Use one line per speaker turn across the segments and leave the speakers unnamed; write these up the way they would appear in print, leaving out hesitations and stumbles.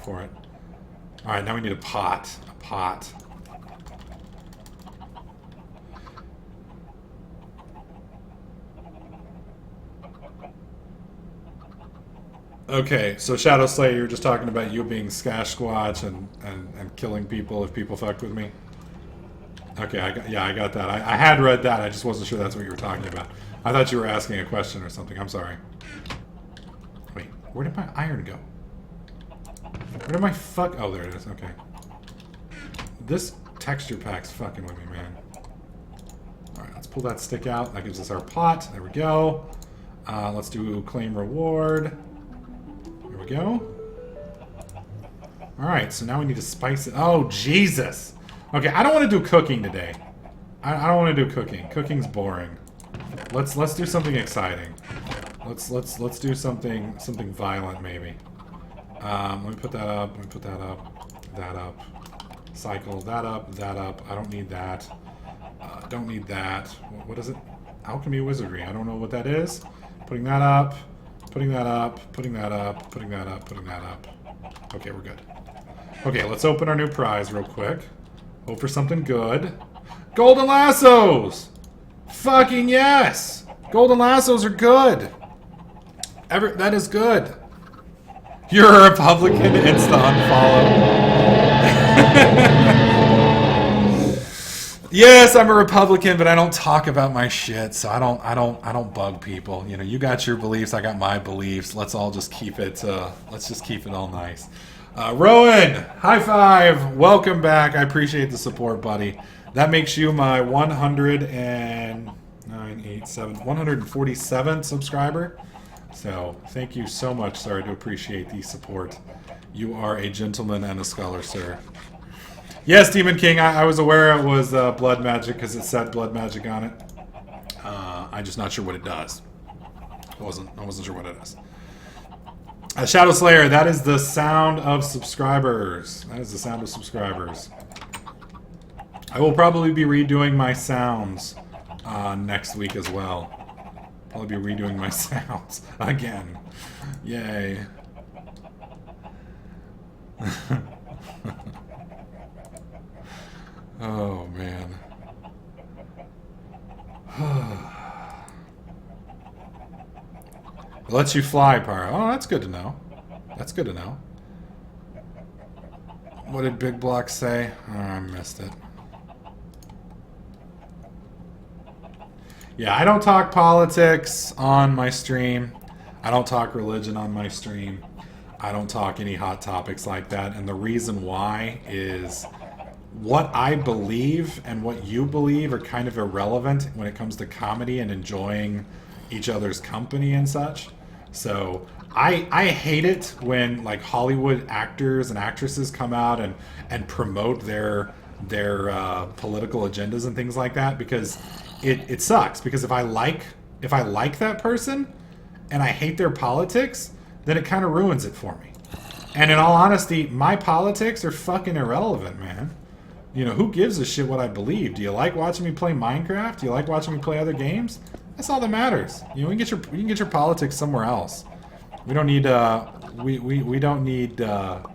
for it. Alright, now we need a pot. A pot. Okay, so Shadow Slayer, you were just talking about you being Skash Squatch and killing people if people fucked with me. Okay, I got that. I had read that, I just wasn't sure that's what you were talking about. I thought you were asking a question or something. I'm sorry. Wait, where did my iron go? Where did my fuck... Oh, there it is. Okay. This texture pack's fucking with me, man. Alright, let's pull that stick out. That gives us our pot. There we go. Let's do claim reward. There we go. Alright, so now we need to spice it. Oh, Jesus! Okay, I don't want to do cooking today. I don't want to do cooking. Cooking's boring. Let's do something exciting. Let's do something violent maybe. Let me put that up. Let me put that up. That up. Cycle that up. That up. I don't need that. Don't need that. What is it? Alchemy Wizardry. I don't know what that is. Putting that up. Putting that up. Putting that up. Putting that up. Putting that up. Okay, we're good. Okay, let's open our new prize real quick. Hope for something good. Golden lassos! Fucking yes! Golden lassos are good! That is good. You're a Republican, insta unfollow. Yes, I'm a Republican, but I don't talk about my shit, so I don't bug people. You know, you got your beliefs, I got my beliefs. Let's all just keep it let's just keep it all nice. Rowan, high five. Welcome back. I appreciate the support, buddy. That makes you my 147th subscriber. So, thank you so much, sir. I do appreciate the support. You are a gentleman and a scholar, sir. Yes, Demon King, I was aware it was blood magic because it said blood magic on it. I'm just not sure what it does. I wasn't sure what it is. Shadow Slayer, that is the sound of subscribers. That is the sound of subscribers. I will probably be redoing my sounds next week as well. Probably be redoing my sounds again. Yay. Oh, man. It lets you fly, Pyro. Oh, that's good to know. That's good to know. What did Big Block say? Oh, I missed it. Yeah, I don't talk politics on my stream. I don't talk religion on my stream. I don't talk any hot topics like that. And the reason why is what I believe and what you believe are kind of irrelevant when it comes to comedy and enjoying each other's company and such. So I hate it when like Hollywood actors and actresses come out and promote their political agendas and things like that, because it sucks. Because if I like that person and I hate their politics, then it kind of ruins it for me. And in all honesty, my politics are fucking irrelevant, man. You know, who gives a shit what I believe? Do you like watching me play Minecraft? Do you like watching me play other games? That's all that matters. You know, you can get your politics somewhere else. We don't need we don't need that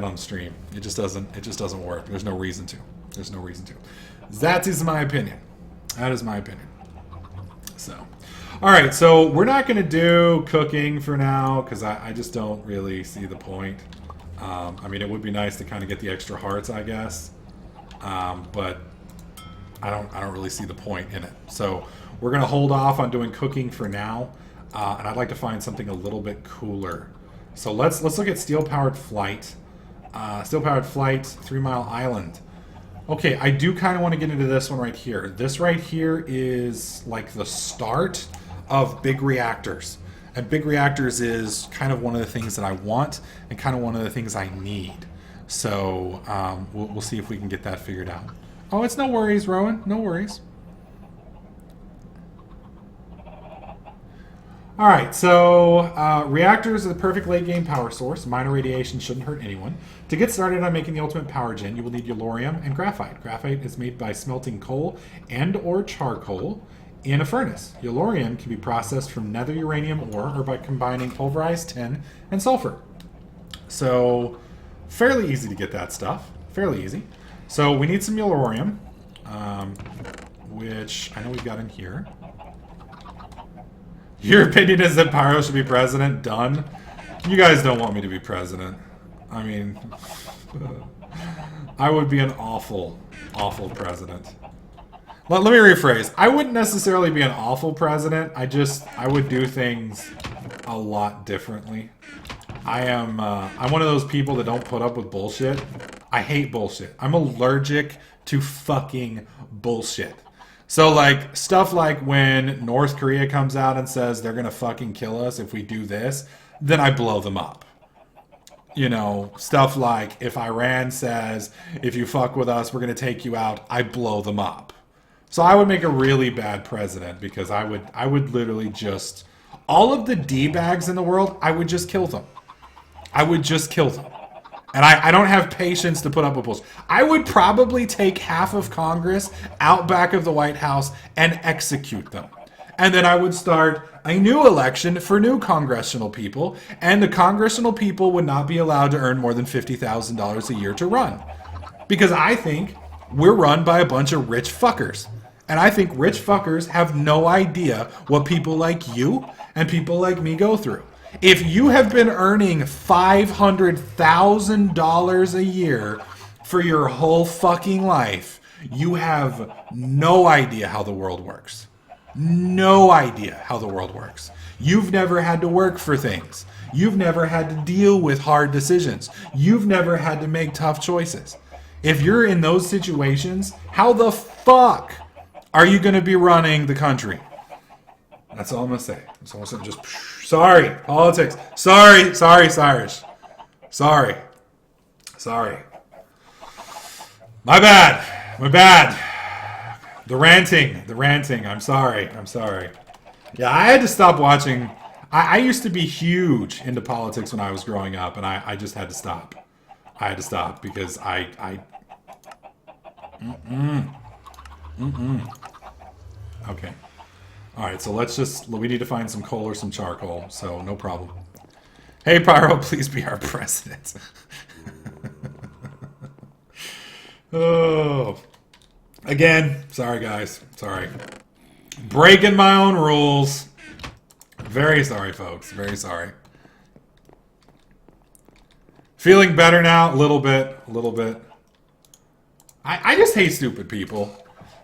on stream. It just doesn't work. There's no reason to. There's no reason to. That is my opinion. That is my opinion. So, all right. So we're not going to do cooking for now because I just don't really see the point. I mean, it would be nice to kind of get the extra hearts, I guess, but I don't really see the point in it. So we're gonna hold off on doing cooking for now, and I'd like to find something a little bit cooler. So let's look at steel-powered flight. Steel-powered flight, 3 Mile Island. Okay, I do kind of want to get into this one right here. This right here is like the start of big reactors. And big reactors is kind of one of the things that I want and kind of one of the things I need. So we'll see if we can get that figured out. Oh, it's no worries, Rowan. No worries. All right, so reactors are the perfect late-game power source. Minor radiation shouldn't hurt anyone. To get started on making the ultimate power gen, you will need yellorium and graphite. Graphite is made by smelting coal and or charcoal in a furnace. Yellorium can be processed from nether uranium ore or by combining pulverized tin and sulfur. So fairly easy to get that stuff. Fairly easy. So we need some Yellorium, which I know we've got in here. Your opinion is that Pyro should be president? Done. You guys don't want me to be president. I mean, I would be an awful, awful president. Let me rephrase. I wouldn't necessarily be an awful president. I would do things a lot differently. I'm one of those people that don't put up with bullshit. I hate bullshit. I'm allergic to fucking bullshit. So, like, stuff like when North Korea comes out and says they're gonna fucking kill us if we do this, then I blow them up. You know, stuff like if Iran says, if you fuck with us, we're gonna take you out, I blow them up. So I would make a really bad president because I would literally just, all of the D-bags in the world, I would just kill them. I would just kill them. And I don't have patience to put up with bullshit. I would probably take half of Congress out back of the White House and execute them. And then I would start a new election for new congressional people. And the congressional people would not be allowed to earn more than $50,000 a year to run. Because I think we're run by a bunch of rich fuckers. And I think rich fuckers have no idea what people like you and people like me go through. If you have been earning $500,000 a year for your whole fucking life, you have no idea how the world works. No idea how the world works. You've never had to work for things. You've never had to deal with hard decisions. You've never had to make tough choices. If you're in those situations, how the fuck are you going to be running the country? That's all I'm going to say. That's all I'm going to say. Just, sorry, politics. Sorry, Cyrus. Sorry. My bad. The ranting. I'm sorry. Yeah, I had to stop watching. I used to be huge into politics when I was growing up, and I just had to stop. I had to stop because Okay. Alright, so we need to find some coal or some charcoal, so no problem. Hey, Pyro, please be our president. Oh. Again, sorry guys, sorry. Breaking my own rules. Very sorry, folks, very sorry. Feeling better now, a little bit. I just hate stupid people.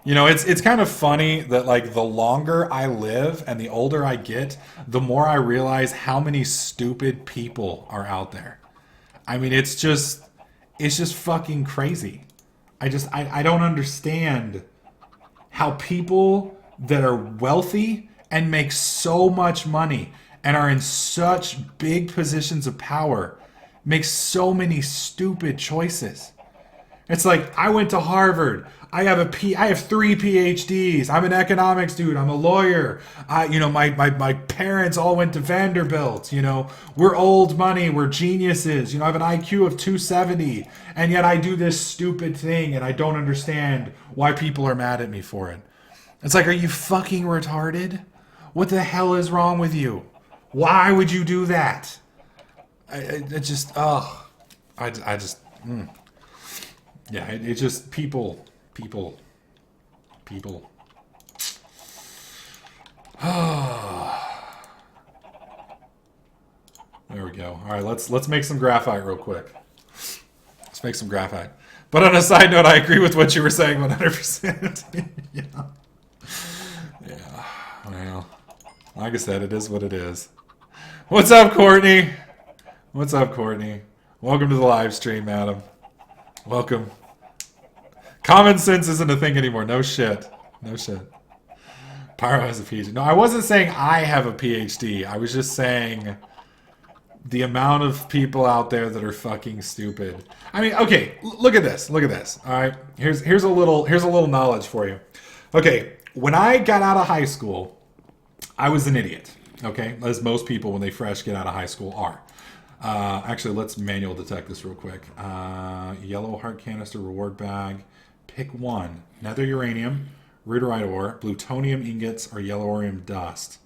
You know, it's kind of funny that, like, the longer I live and the older I get, the more I realize how many stupid people are out there. I mean, it's just fucking crazy. I don't understand how people that are wealthy and make so much money and are in such big positions of power make so many stupid choices. It's like, I went to Harvard. I have 3 PhDs. I'm an economics dude. I'm a lawyer. My parents all went to Vanderbilt. You know, we're old money. We're geniuses. You know, I have an IQ of 270. And yet I do this stupid thing and I don't understand why people are mad at me for it. It's like, are you fucking retarded? What the hell is wrong with you? Why would you do that? Yeah, it's just people. There we go. All right, let's make some graphite real quick. Let's make some graphite. But on a side note, I agree with what you were saying 100%. Yeah. Well, like I said, it is what it is. What's up, Courtney? Welcome to the live stream, madam. Welcome. Common sense isn't a thing anymore. No shit. Pyro has a PhD. No, I wasn't saying I have a PhD. I was just saying the amount of people out there that are fucking stupid. I mean, okay, look at this. All right, here's a little knowledge for you. Okay, when I got out of high school, I was an idiot. Okay, as most people when they fresh get out of high school are. Actually, let's manual detect this real quick. Yellow heart canister reward bag. Pick one. Nether uranium, rudorite ore, plutonium ingots, or yellorium dust.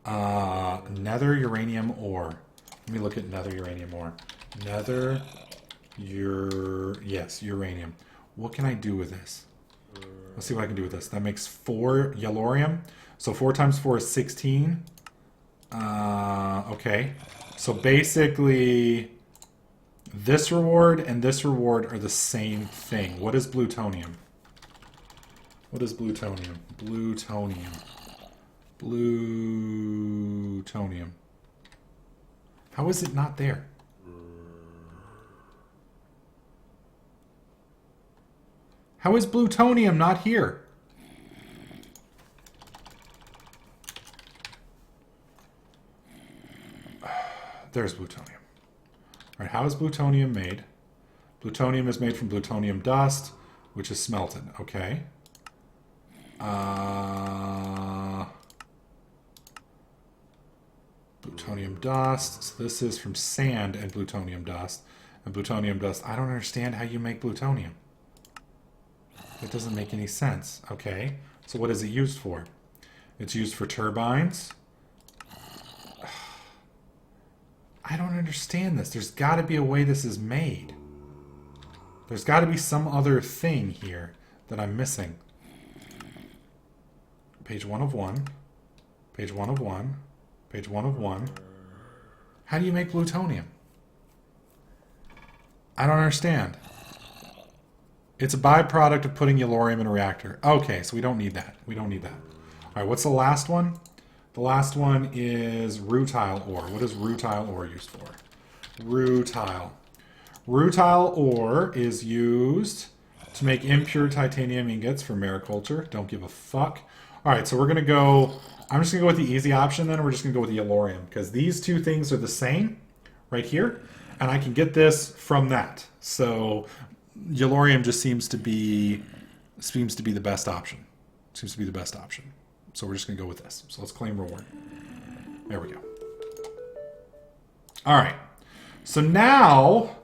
Nether uranium ore. Let me look at nether uranium ore. Nether, yes, uranium. What can I do with this? Let's see what I can do with this. That makes 4 yellorium. So 4 times 4 is 16. Okay. So basically, this reward and this reward are the same thing. What is plutonium? What is plutonium? Plutonium. Plutonium. How is it not there? How is plutonium not here? There's plutonium. All right, how is plutonium made? Plutonium is made from plutonium dust, which is smelted. Okay. Plutonium dust. So this is from sand and plutonium dust. And plutonium dust, I don't understand how you make plutonium. It doesn't make any sense. Okay. So what is it used for? It's used for turbines. I don't understand this. There's got to be a way this is made. There's got to be some other thing here that I'm missing. Page 1 of 1. Page 1 of 1. Page 1 of 1. How do you make plutonium? I don't understand. It's a byproduct of putting yellorium in a reactor. Okay, so we don't need that. We don't need that. All right, what's the last one? The last one is rutile ore. What is rutile ore used for? Rutile. Rutile ore is used to make impure titanium ingots for mariculture. Don't give a fuck. All right, so we're going to go... I'm just going to go with the easy option then. We're just going to go with the yellorium because these two things are the same right here. And I can get this from that. So yellorium just seems to be the best option. Seems to be the best option. So we're just going to go with this. So let's claim reward. There we go. All right. So now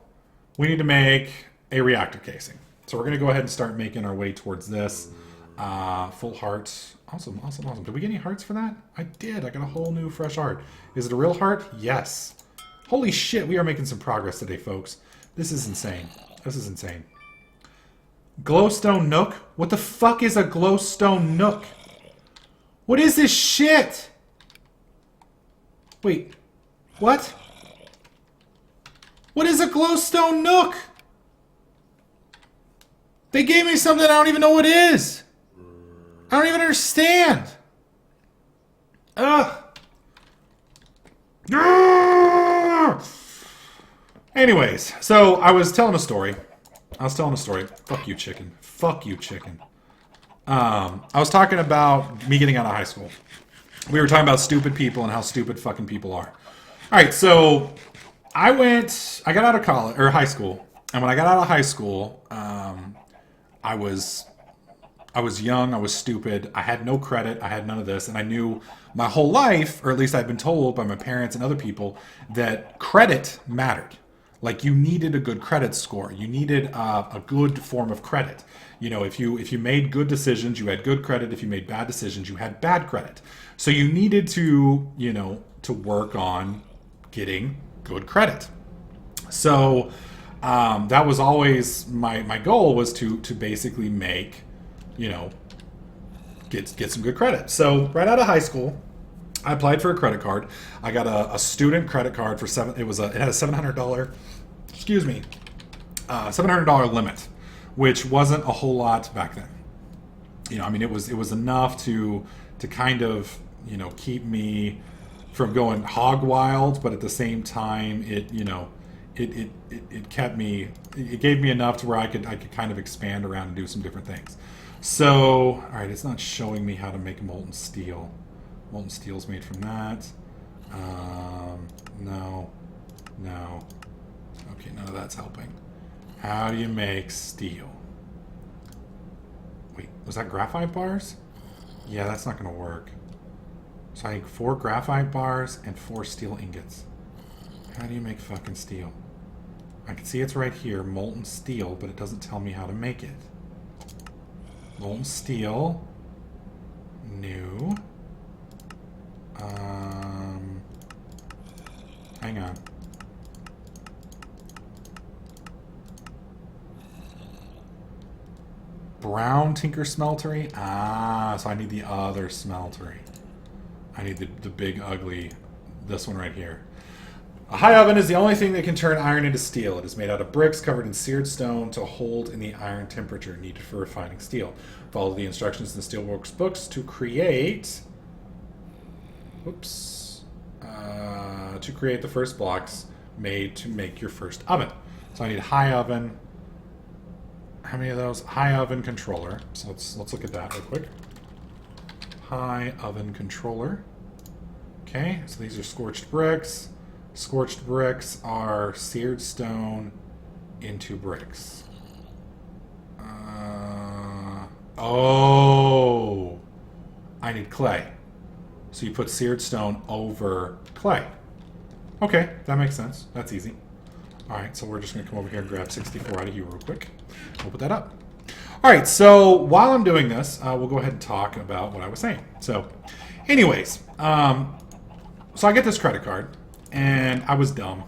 we need to make a reactor casing. So we're going to go ahead and start making our way towards this. Full heart. Awesome, awesome, awesome. Did we get any hearts for that? I did. I got a whole new fresh heart. Is it a real heart? Yes. Holy shit, we are making some progress today, folks. This is insane. This is insane. Glowstone nook? What the fuck is a glowstone nook? What is this shit? Wait. What? What is a glowstone nook? They gave me something I don't even know what it is. I don't even understand. Ugh. Anyways, so I was telling a story. Fuck you, chicken. Fuck you, chicken. I was talking about me getting out of high school. We were talking about stupid people and how stupid fucking people are. All right, so I got out of college or high school, and when I got out of high school, I was young, I was stupid, I had no credit, I had none of this, and I knew my whole life, or at least I'd been told by my parents and other people, that credit mattered. Like, you needed a good credit score. You needed a good form of credit. You know, if you made good decisions, you had good credit. If you made bad decisions, you had bad credit. So you needed to, you know, to work on getting good credit. So that was always my goal, was to basically make, you know, get some good credit. So right out of high school, I applied for a credit card. I got a student credit card for it had a $700, $700 limit, which wasn't a whole lot back then. You know, I mean, it was enough to kind of, you know, keep me from going hog wild, but at the same time, it kept me, it gave me enough to where I could kind of expand around and do some different things. So, all right, it's not showing me how to make molten steel. Molten steel's made from that. No. Okay, none of that's helping. How do you make steel? Wait, was that graphite bars? Yeah, that's not going to work. So I need 4 graphite bars and 4 steel ingots. How do you make fucking steel? I can see it's right here, molten steel, but it doesn't tell me how to make it. Molten steel. New. Hang on. brown tinker smeltery. Ah, so I need the other smeltery. I need the big ugly, this one right here. A high oven is the only thing that can turn iron into steel. It is made out of bricks covered in seared stone to hold in the iron temperature needed for refining steel. Follow the instructions in the Steelworks books to create... Oops. To create the first blocks made to make your first oven. So I need a high oven. How many of those? High oven controller. So let's look at that real quick. High oven controller. Okay, so these are scorched bricks. Scorched bricks are seared stone into bricks. Oh, I need clay. So you put seared stone over clay. Okay, that makes sense. That's easy. All right, so we're just going to come over here and grab 64 out of here real quick. We'll put that up. All right, so while I'm doing this, we'll go ahead and talk about what I was saying. So anyways, so I get this credit card. And I was dumb.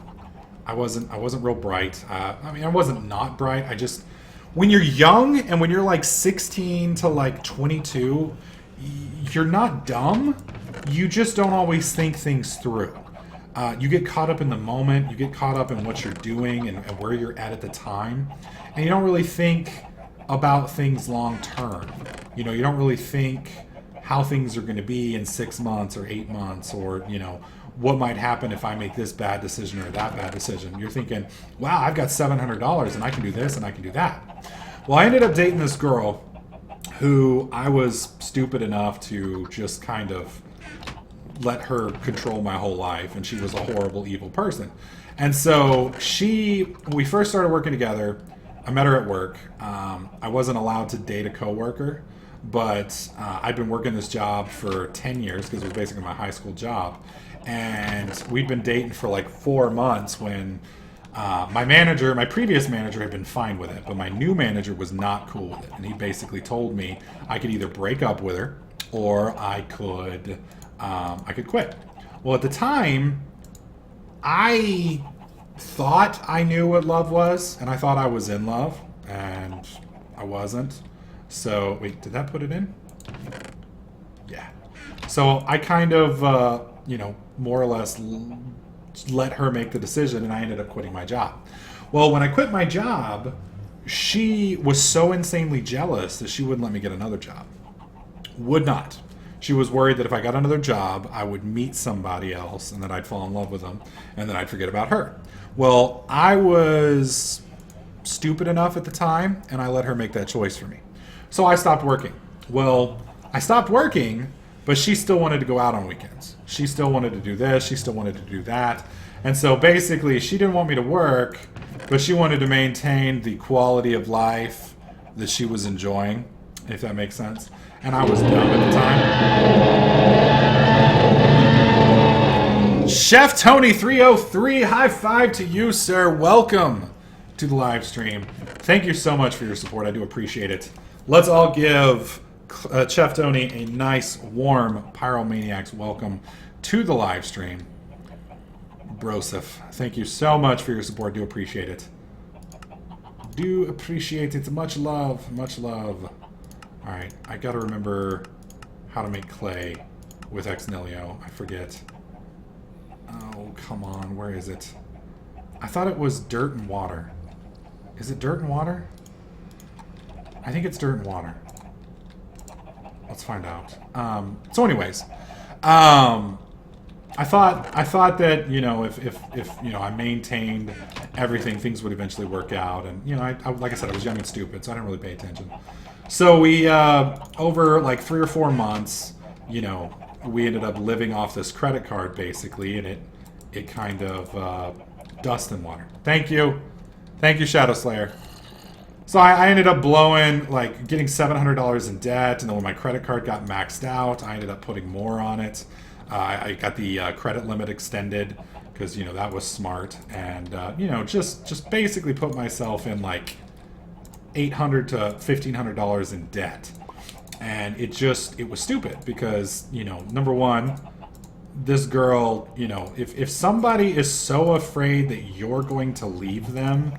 I wasn't real bright. I mean, I wasn't not bright. I just, when you're young and when you're like 16 to like 22, you're not dumb. You just don't always think things through. You get caught up in the moment. You get caught up in what you're doing and where you're at the time. And you don't really think about things long term. You know, you don't really think how things are going to be in 6 months or 8 months or, you know, what might happen if I make this bad decision or that bad decision. You're thinking, wow, I've got $700 and I can do this and I can do that. Well, I ended up dating this girl who I was stupid enough to just kind of let her control my whole life, and she was a horrible, evil person. And so when we first started working together, I met her at work. I wasn't allowed to date a coworker, but I'd been working this job for 10 years because it was basically my high school job. And we'd been dating for like 4 months when my previous manager had been fine with it, but my new manager was not cool with it. And he basically told me I could either break up with her or I could quit. Well, at the time, I thought I knew what love was, and I thought I was in love, and I wasn't. So, wait, did that put it in? Yeah. So I kind of, more or less let her make the decision, and I ended up quitting my job. Well, when I quit my job, she was so insanely jealous that she wouldn't let me get another job. Would not. She was worried that if I got another job, I would meet somebody else, and that I'd fall in love with them, and then I'd forget about her. Well, I was stupid enough at the time, and I let her make that choice for me. So I stopped working. Well, I stopped working, but she still wanted to go out on weekends. She still wanted to do this. She still wanted to do that. And so basically, she didn't want me to work, but she wanted to maintain the quality of life that she was enjoying, if that makes sense. And I was dumb at the time. Chef Tony 303, high five to you, sir. Welcome to the live stream. Thank you so much for your support. I do appreciate it. Let's all give Chef Tony a nice, warm Pyromaniacs welcome to the live stream. Broseph, thank you so much for your support. Do appreciate it. Do appreciate it. Much love. Much love. Alright, I gotta remember how to make clay with Ex Nihilo. I forget. Oh, come on. Where is it? I thought it was dirt and water. Is it dirt and water? I think it's dirt and water. Let's find out. So anyways, I thought that, you know, if you know, I maintained everything, things would eventually work out. And, you know, I like I said, I was young and stupid, so I didn't really pay attention. So we, over like 3 or 4 months, you know, we ended up living off this credit card basically, and it kind of dust and water. Thank you, Shadow Slayer. So I ended up blowing, like, getting $700 in debt, and then when my credit card got maxed out, I ended up putting more on it. I got the credit limit extended because, you know, that was smart, and you know, just basically put myself in like $800 to $1,500 in debt, and it was stupid because, you know, number one, this girl, you know, if somebody is so afraid that you're going to leave them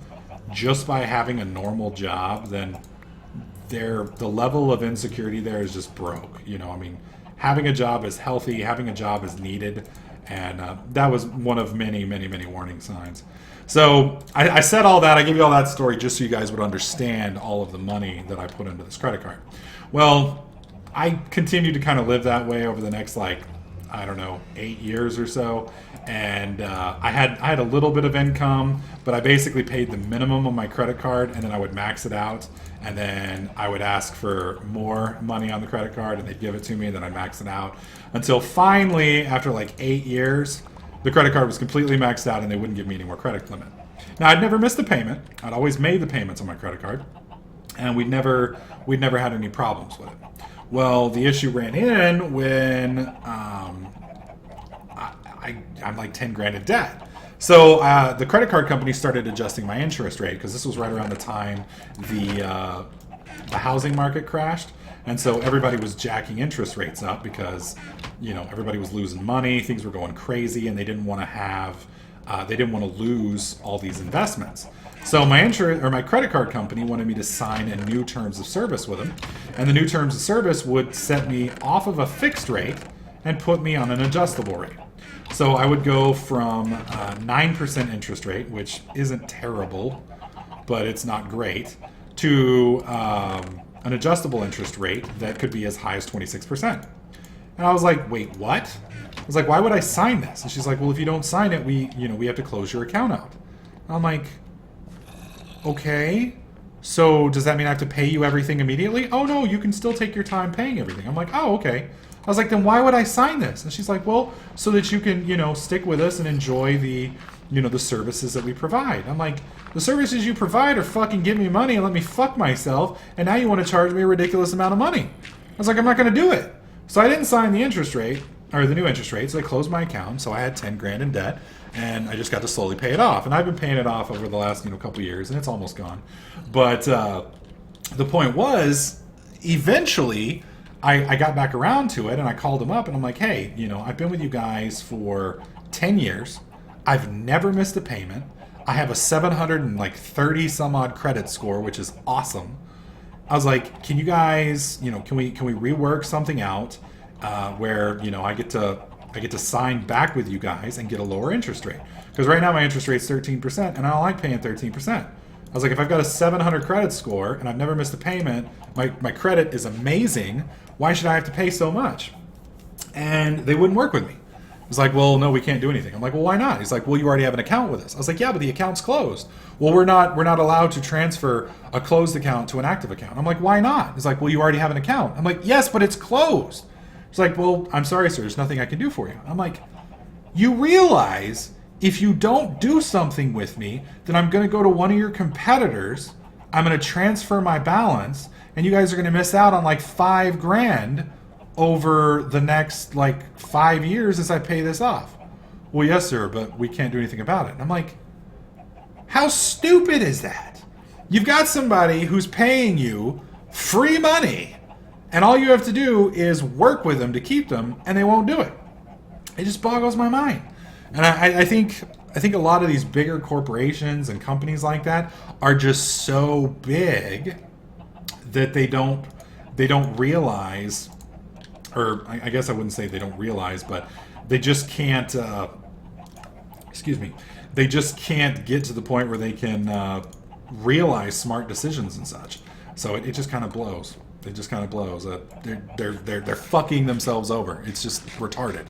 just by having a normal job, then the level of insecurity there is just broke. You know, I mean, having a job is healthy, having a job is needed, and that was one of many, many, many warning signs. So I said all that. I gave you all that story just so you guys would understand all of the money that I put into this credit card. Well, I continued to kind of live that way over the next, like, I don't know, 8 years or so. And I had a little bit of income, but I basically paid the minimum on my credit card, and then I would max it out, and then I would ask for more money on the credit card, and they'd give it to me, and then I'd max it out. Until finally, after like 8 years, the credit card was completely maxed out, and they wouldn't give me any more credit limit. Now, I'd never missed a payment. I'd always made the payments on my credit card, and we'd never had any problems with it. Well, the issue ran in when I'm like 10 grand in debt. So the credit card company started adjusting my interest rate, because this was right around the time the housing market crashed. And so everybody was jacking interest rates up because, you know, everybody was losing money, things were going crazy, and they didn't want to lose all these investments. So my credit card company wanted me to sign a new terms of service with them, and the new terms of service would set me off of a fixed rate and put me on an adjustable rate. So I would go from 9% interest rate, which isn't terrible, but it's not great, to an adjustable interest rate that could be as high as 26%. And I was like, wait, what? I was like, why would I sign this? And she's like, well, if you don't sign it, we have to close your account out. And I'm like, okay, so does that mean I have to pay you everything immediately? Oh no, you can still take your time paying everything. I'm like, oh, okay. I was like, then why would I sign this? And she's like, well, so that you can, stick with us and enjoy the services that we provide. I'm like, the services you provide are fucking give me money and let me fuck myself, and now you want to charge me a ridiculous amount of money. I was like, I'm not going to do it. So I didn't sign the interest rate, or the new interest rate, so I closed my account, so I had 10 grand in debt, and I just got to slowly pay it off. And I've been paying it off over the last, couple years, and it's almost gone. But the point was, eventually, I got back around to it, and I called them up, and I'm like, hey, I've been with you guys for 10 years. I've never missed a payment. I have a 730 some odd credit score, which is awesome. I was like, can you guys, can we rework something out where, I get to sign back with you guys and get a lower interest rate? Because right now my interest rate's 13%, and I don't like paying 13%. I was like, if I've got a 700 credit score and I've never missed a payment, my credit is amazing, why should I have to pay so much? And they wouldn't work with me. It was like, well, no, we can't do anything. I'm like, well, why not? He's like, well, you already have an account with us. I was like, yeah, but the account's closed. Well, we're not allowed to transfer a closed account to an active account. I'm like, why not? He's like, well, you already have an account. I'm like, yes, but it's closed. He's like, well, I'm sorry, sir, there's nothing I can do for you. I'm like, you realize if you don't do something with me, then I'm going to go to one of your competitors, I'm going to transfer my balance, and you guys are going to miss out on like 5 grand over the next like 5 years as I pay this off. Well, yes, sir, but we can't do anything about it. And I'm like, how stupid is that? You've got somebody who's paying you free money, and all you have to do is work with them to keep them, and they won't do it. It just boggles my mind. And I think a lot of these bigger corporations and companies like that are just so big that they don't realize, or I guess I wouldn't say they don't realize, but they just can't, they just can't get to the point where they can realize smart decisions and such. So it just kind of blows. It just kind of blows. They're fucking themselves over. It's just retarded.